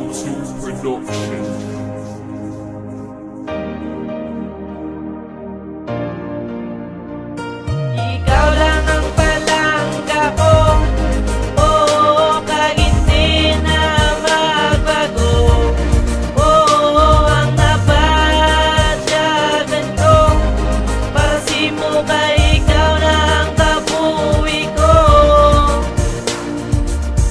YouTube production. Ikaw lang ang palangga ko, oo, kahit hindi na magbago. Oo, ang napadyagan ko, para simo ka, ikaw na ang kabuwi ko.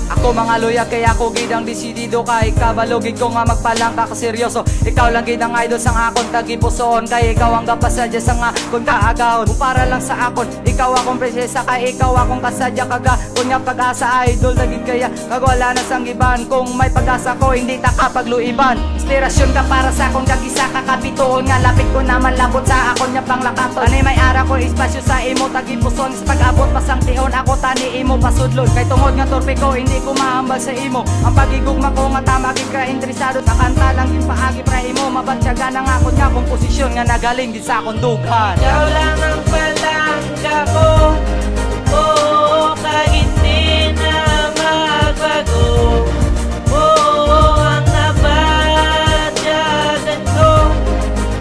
Ako mga luya kaya ako gidang desidido kay kabalogin ko nga magpalang ka kaseryoso. Ikaw lang gidang idol sang akon tagipusoon kay ikaw ang kapasadya sang akon kaagawon. Kung para lang sa akon, ikaw akong prinsesa kay ikaw akong kasadya kaga. Kung nga pag-asa idol dagig kaya kagwala na sang iban. Kung may pag-asa ko hindi ta kapagluiban. Inspirasyon ka para sa akon kagisa kakapituon nga lapit ko naman labot sa akon nga panglakaton. Ani may ara ko espasyo sa imo tagipuson sa pag-abot pasang tiyon ako tani imo pasudlon. Kay tungod nga torpe ko hindi ko maambal sa imo. Ang pagigugma ko nga tama gid ka interesado sa kanta lang yung paagi pra imo mabatyaga na nga akon nga komposisyon nga nagaling din sa akon dughan. Ikaw lang ang palangga ko, oo, kahit di na magbago. Oo, ang napadyagan ko,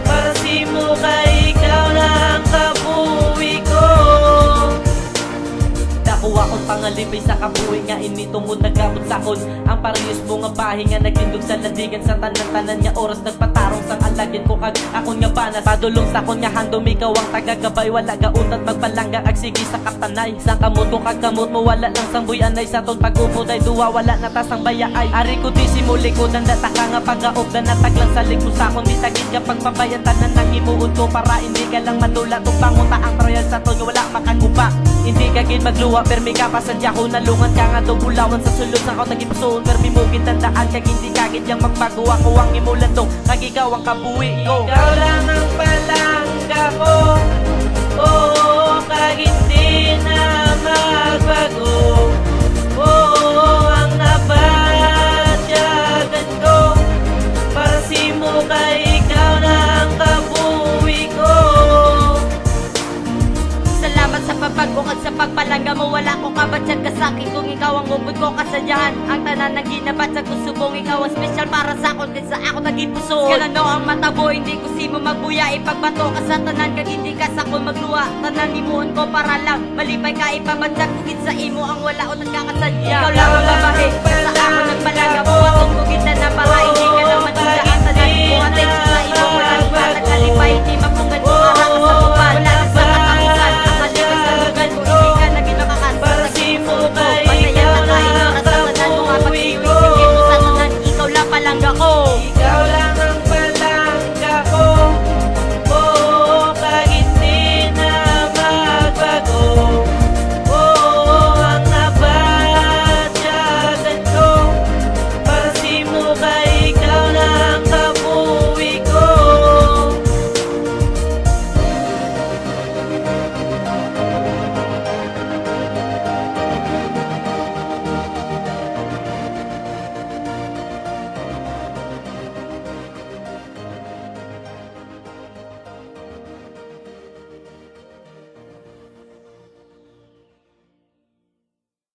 para simo ka, ikaw na ang kabuwi ko. Dako akong pangalipay sa kabuhi nga initungod nagabot sakon. Ang parehas mo nga bahay nga nagtindog sa landigan sa tanan-tanan nga oras nagpatarong sang alagin ko kag akon nga banas. Padulong sa kon nga handom ikaw ang tagagabay wala gauntat magpalangga ag sige sa kaptanay. Sang kamot ko kag kamot mo wala lang sang buyanay sa ton pagpupuday duwa wala na ta sang bayaay. Ari ko di simuli ko dan data ka nga pagaop na nataglang sa liko sa kon di tagid ka pagpabayan tanan nang imuod ko para hindi ka lang matula tong pangunta ang trial sa ton wala makaguba. Hindi ka gid magluwa permi ka pasadya ko nalungan ka nga do bulawan sa sulod na ako nagipusoon permi mo gitandaan kag hindi ka gid yang magbago ako ang imulan tong kag ikaw ang kabuhi ko. Ikaw lang ang palangga ko, oo, kahit di na magbago. Oo, ang napadyagan ko, para simo ka, ikaw na ang kabuhi ko. Salamat sa pagbagong at sa pagpalangga mo. Wala ko kabatsag kasakit kung ikaw ang ubod ko kasadyahan. Ang tanan na ginabatsag ko subong ikaw ang special para sa akon kaysa ako nagipusoon. Kalano ang matabo hindi ko simo magbuya. Ipagbato ka sa tanan kag hindi ka sa kon magluwa. Tanan nimuon ko para lang malipay ka ipabatsag kugit sa imo ang wala o nagkakasadya. Ikaw lang ang babae sa ako nagpalangga mo. Akong kugit na nabaha hindi ka lang matunda. Ang tanan mo atay sa imo wala ka nagkalipay. Hindi mapunggan mo para ka sa tuban. Wala ka sa katapusan. Ang maliban sa lugan kung hindi ka naging makakas. Para simo ka, Masaya ikaw na na tayo ang sa tanan mo nga kabuwi pag-iwis. ko. Sige mo sa tanan, ikaw lang palangga ko. Ikaw lang